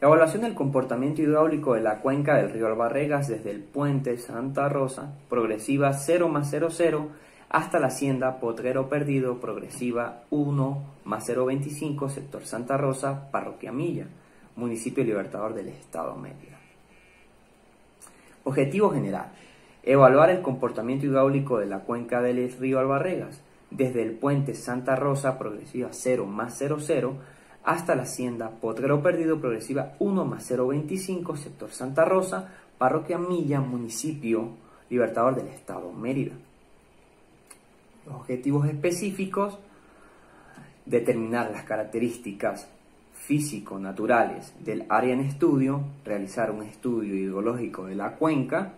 Evaluación del comportamiento hidráulico de la cuenca del río Albarregas desde el puente Santa Rosa, progresiva 0+00, hasta la hacienda Potrero Perdido, progresiva 1+025, sector Santa Rosa, parroquia Milla, municipio Libertador del Estado Mérida. Objetivo general: evaluar el comportamiento hidráulico de la cuenca del río Albarregas desde el puente Santa Rosa, progresiva 0+00, hasta la hacienda Potrero Perdido, progresiva 1+025, sector Santa Rosa, parroquia Milla, municipio Libertador del Estado Mérida. Los objetivos específicos: determinar las características físico-naturales del área en estudio, realizar un estudio hidrológico de la cuenca,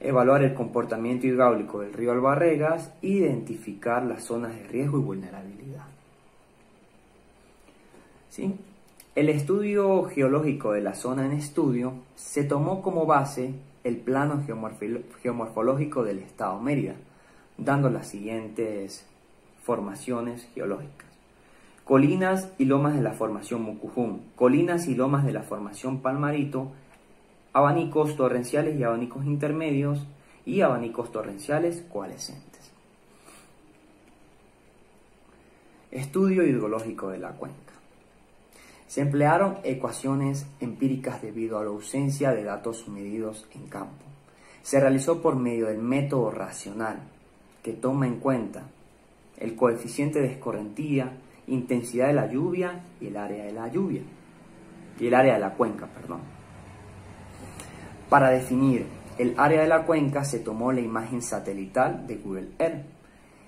evaluar el comportamiento hidráulico del río Albarregas, identificar las zonas de riesgo y vulnerabilidad. ¿Sí? El estudio geológico de la zona en estudio se tomó como base el plano geomorfológico del estado Mérida, dando las siguientes formaciones geológicas: colinas y lomas de la formación Mucujún, colinas y lomas de la formación Palmarito, abanicos torrenciales y abanicos intermedios y abanicos torrenciales coalescentes. Estudio hidrológico de la cuenca. Se emplearon ecuaciones empíricas debido a la ausencia de datos medidos en campo. Se realizó por medio del método racional, que toma en cuenta el coeficiente de escorrentía, intensidad de la lluvia y el área de la lluvia, y el área de la cuenca, perdón. Para definir el área de la cuenca se tomó la imagen satelital de Google Earth,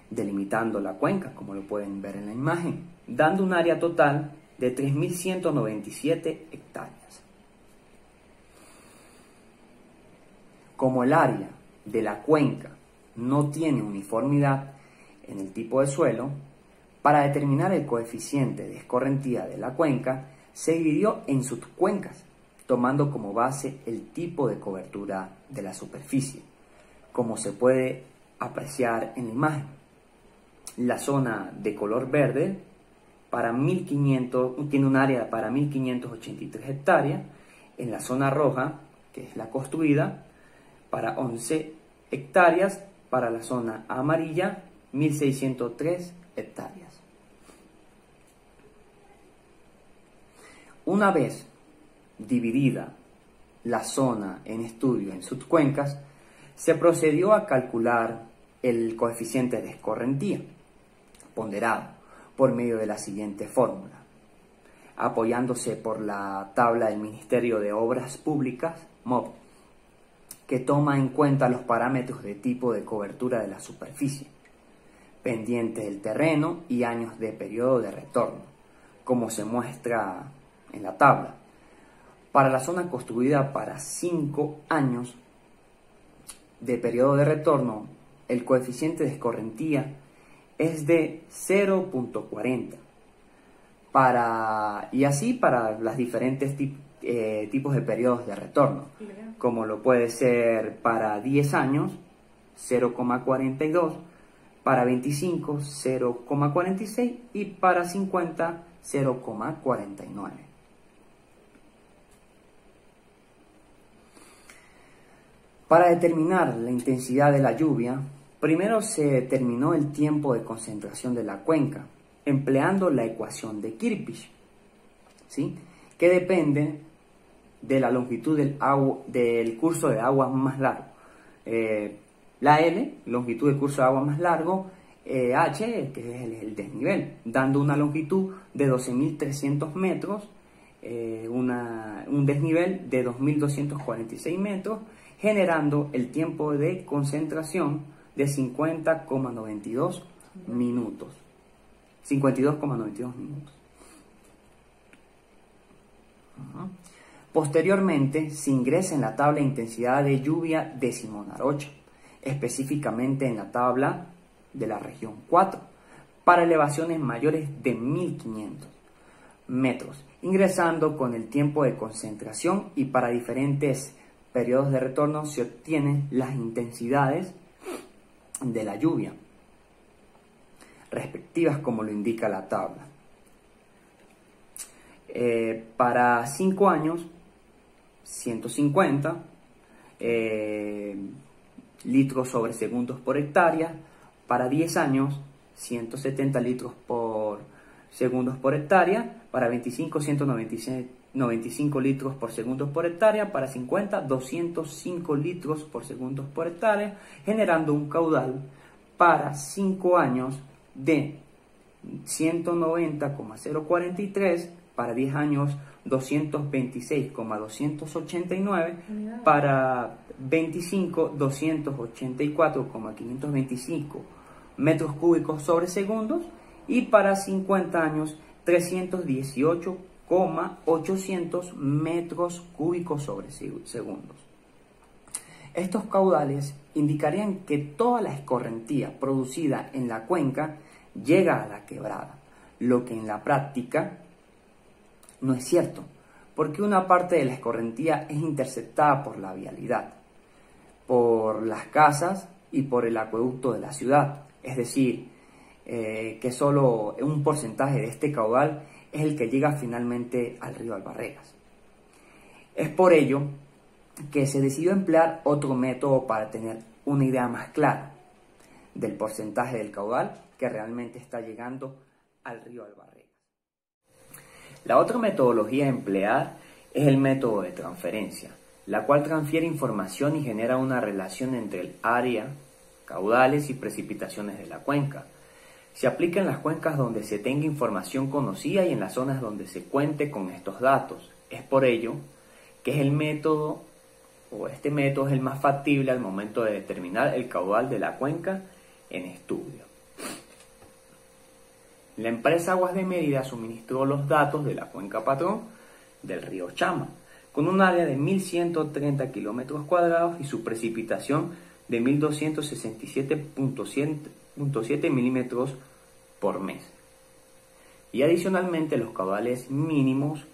delimitando la cuenca, como lo pueden ver en la imagen, dando un área total de 3.197 hectáreas. Como el área de la cuenca no tiene uniformidad en el tipo de suelo, para determinar el coeficiente de escorrentía de la cuenca se dividió en subcuencas, tomando como base el tipo de cobertura de la superficie, como se puede apreciar en la imagen. La zona de color verde tiene un área para 1.583 hectáreas, en la zona roja, que es la construida, para 11 hectáreas, para la zona amarilla, 1.603 hectáreas. Una vez dividida la zona en estudio en subcuencas, se procedió a calcular el coeficiente de escorrentía ponderado por medio de la siguiente fórmula, apoyándose por la tabla del Ministerio de Obras Públicas, MOP, que toma en cuenta los parámetros de tipo de cobertura de la superficie, pendiente del terreno y años de periodo de retorno, como se muestra en la tabla. Para la zona construida para 5 años de periodo de retorno, el coeficiente de escorrentía es de 0.40, y así para las diferentes tipos de periodos de retorno, como lo puede ser para 10 años, 0.42, para 25, 0.46 y para 50, 0.49. Para determinar la intensidad de la lluvia, primero se determinó el tiempo de concentración de la cuenca, empleando la ecuación de Kirchhoff, ¿sí?, que depende de la longitud del curso de agua más largo. La L, longitud del curso de agua más largo, H, que es el desnivel, dando una longitud de 12.300 metros, un desnivel de 2.246 metros, generando el tiempo de concentración de 52,92 minutos. 52,92 minutos. Posteriormente se ingresa en la tabla de intensidad de lluvia decimonarocha, específicamente en la tabla de la región 4, para elevaciones mayores de 1.500 metros, ingresando con el tiempo de concentración, y para diferentes periodos de retorno se obtienen las intensidades de la lluvia respectivas, como lo indica la tabla. Para 5 años, 150 litros sobre segundos por hectárea. Para 10 años, 170 litros por segundos por hectárea. Para 25, 195 litros por segundos por hectárea. Para 50, 205 litros por segundos por hectárea, generando un caudal para 5 años de 190,043, para 10 años 226,289, para 25 284,525 metros cúbicos sobre segundos, y para 50 años 318,800 metros cúbicos sobre segundos. Estos caudales indicarían que toda la escorrentía producida en la cuenca llega a la quebrada, lo que en la práctica no es cierto, porque una parte de la escorrentía es interceptada por la vialidad, por las casas y por el acueducto de la ciudad. Es decir, que solo un porcentaje de este caudal es el que llega finalmente al río Albarregas. Es por ello que se decidió emplear otro método para tener una idea más clara del porcentaje del caudal que realmente está llegando al río Albarregas. La otra metodología a emplear es el método de transferencia, la cual transfiere información y genera una relación entre el área, caudales y precipitaciones de la cuenca. Se aplica en las cuencas donde se tenga información conocida y en las zonas donde se cuente con estos datos. Es por ello que este método es el más factible al momento de determinar el caudal de la cuenca en estudio. La empresa Aguas de Mérida suministró los datos de la cuenca patrón del río Chama, con un área de 1.130 kilómetros cuadrados y su precipitación de 1.267,7 milímetros por mes. Y adicionalmente los caudales mínimos,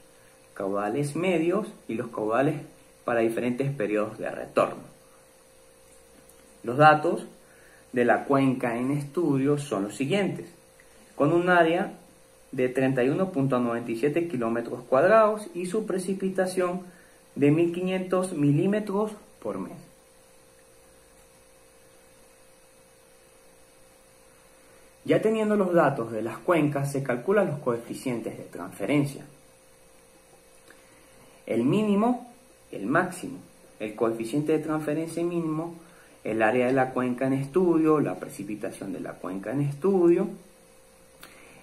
caudales medios y los caudales para diferentes periodos de retorno. Los datos de la cuenca en estudio son los siguientes: con un área de 31,97 kilómetros cuadrados y su precipitación de 1.500 milímetros por mes. Ya teniendo los datos de las cuencas, se calculan los coeficientes de transferencia: el mínimo, el máximo, el coeficiente de transferencia mínimo, el área de la cuenca en estudio, la precipitación de la cuenca en estudio,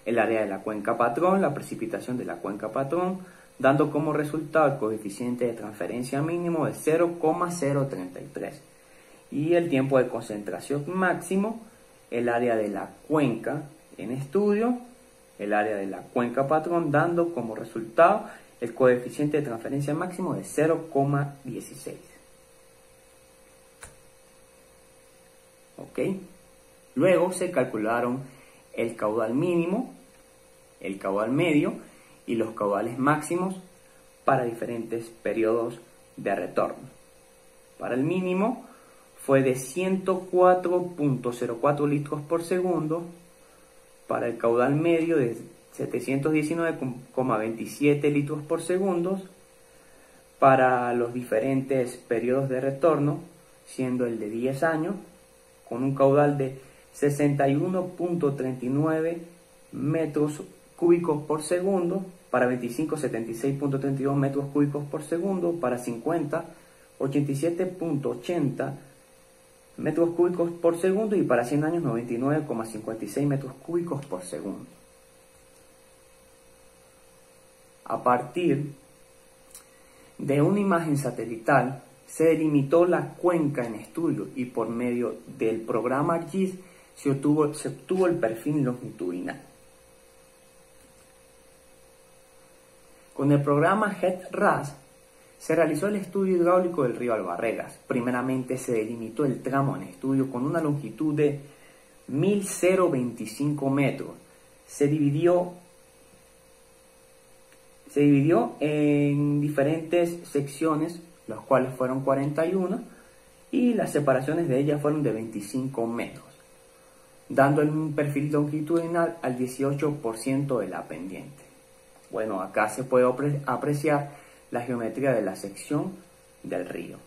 el área de la cuenca patrón, la precipitación de la cuenca patrón, dando como resultado el coeficiente de transferencia mínimo de 0,033 y el tiempo de concentración máximo, el área de la cuenca en estudio, el área de la cuenca patrón, dando como resultado el coeficiente de transferencia máximo de 0,16. ¿Ok? Luego se calcularon el caudal mínimo, el caudal medio y los caudales máximos para diferentes periodos de retorno. Para el mínimo fue de 104,04 litros por segundo, para el caudal medio de 719,27 litros por segundo, para los diferentes periodos de retorno, siendo el de 10 años, con un caudal de 61,39 metros cúbicos por segundo, para 25, 76,32 metros cúbicos por segundo, para 50, 87,80 metros cúbicos por segundo, y para 100 años 99,56 metros cúbicos por segundo. A partir de una imagen satelital se delimitó la cuenca en estudio y por medio del programa GIS se obtuvo el perfil longitudinal. Con el programa GET-RAS se realizó el estudio hidráulico del río Albarregas. Primeramente se delimitó el tramo en estudio con una longitud de 1.025 metros. Se dividió en diferentes secciones, las cuales fueron 41, y las separaciones de ellas fueron de 25 metros, dando un perfil longitudinal al 18% de la pendiente. Bueno, acá se puede apreciar la geometría de la sección del río.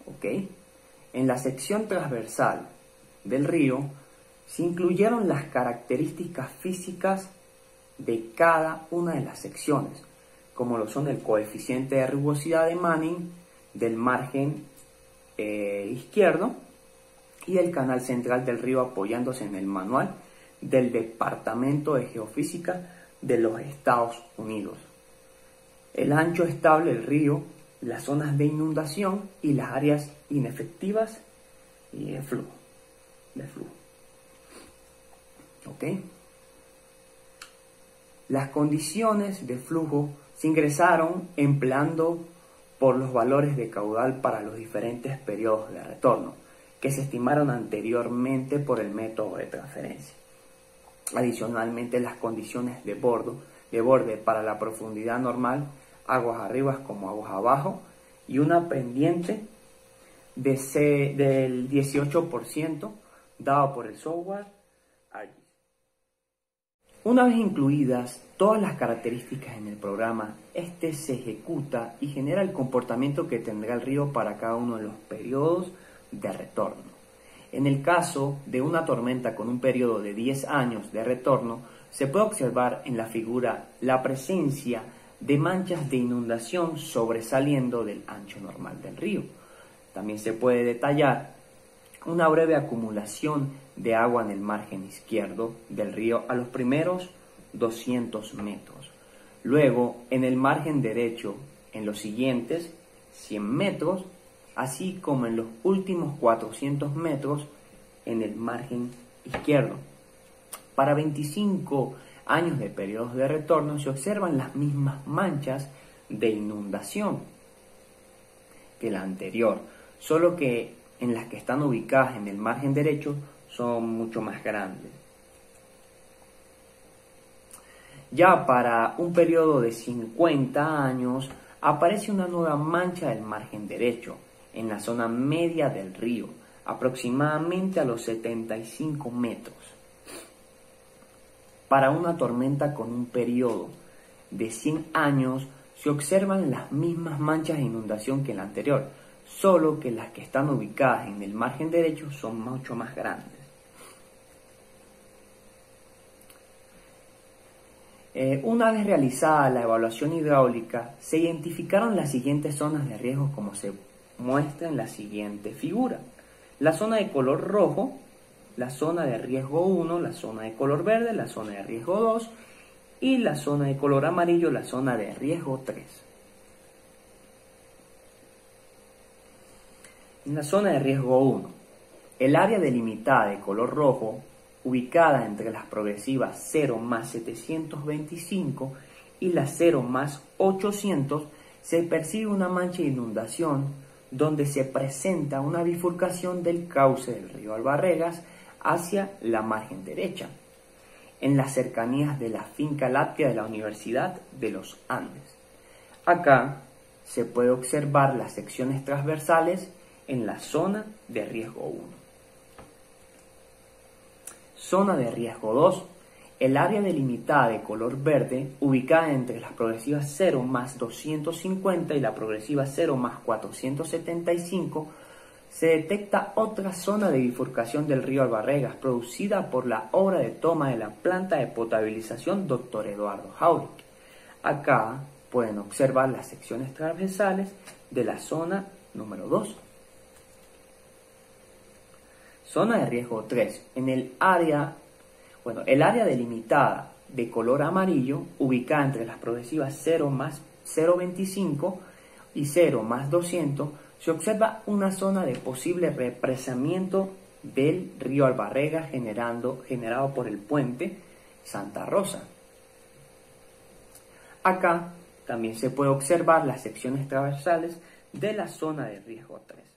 ¿Ok? En la sección transversal del río se incluyeron las características físicas de cada una de las secciones, como lo son el coeficiente de rugosidad de Manning del margen izquierdo y el canal central del río, apoyándose en el manual del Departamento de Geofísica de los Estados Unidos. El ancho estable del río, las zonas de inundación y las áreas inefectivas y de flujo. ¿Ok? Las condiciones de flujo se ingresaron empleando por los valores de caudal para los diferentes periodos de retorno, que se estimaron anteriormente por el método de transferencia. Adicionalmente, las condiciones de borde para la profundidad normal, aguas arriba como aguas abajo, y una pendiente del 18% dado por el software ArcGIS. Una vez incluidas todas las características en el programa, este se ejecuta y genera el comportamiento que tendrá el río para cada uno de los periodos de retorno. En el caso de una tormenta con un periodo de 10 años de retorno, se puede observar en la figura la presencia de manchas de inundación sobresaliendo del ancho normal del río. También se puede detallar una breve acumulación de agua en el margen izquierdo del río a los primeros 200 metros. Luego, en el margen derecho, en los siguientes 100 metros, así como en los últimos 400 metros en el margen izquierdo. Para 25 años de periodos de retorno se observan las mismas manchas de inundación que la anterior, solo que en las que están ubicadas en el margen derecho son mucho más grandes. Ya para un periodo de 50 años aparece una nueva mancha del margen derecho en la zona media del río, aproximadamente a los 75 metros. Para una tormenta con un periodo de 100 años se observan las mismas manchas de inundación que la anterior, solo que las que están ubicadas en el margen derecho son mucho más grandes. Una vez realizada la evaluación hidráulica, se identificaron las siguientes zonas de riesgo como se muestra en la siguiente figura. La zona de color rojo, la zona de riesgo 1, la zona de color verde, la zona de riesgo 2 y la zona de color amarillo, la zona de riesgo 3. En la zona de riesgo 1, el área delimitada de color rojo, ubicada entre las progresivas 0 más 725 y las 0 más 800, se percibe una mancha de inundación donde se presenta una bifurcación del cauce del río Albarregas hacia la margen derecha, en las cercanías de la finca láctea de la Universidad de los Andes. Acá se puede observar las secciones transversales en la zona de riesgo 1. Zona de riesgo 2. El área delimitada de color verde, ubicada entre las progresivas 0 más 250 y la progresiva 0 más 475, se detecta otra zona de bifurcación del río Albarregas, producida por la obra de toma de la planta de potabilización Dr. Eduardo Jauregui. Acá pueden observar las secciones transversales de la zona número 2. Zona de riesgo 3. El área delimitada de color amarillo, ubicada entre las progresivas 0 más 0,25 y 0 más 200, se observa una zona de posible represamiento del río Albarregas generado por el puente Santa Rosa. Acá también se puede observar las secciones transversales de la zona de riesgo 3.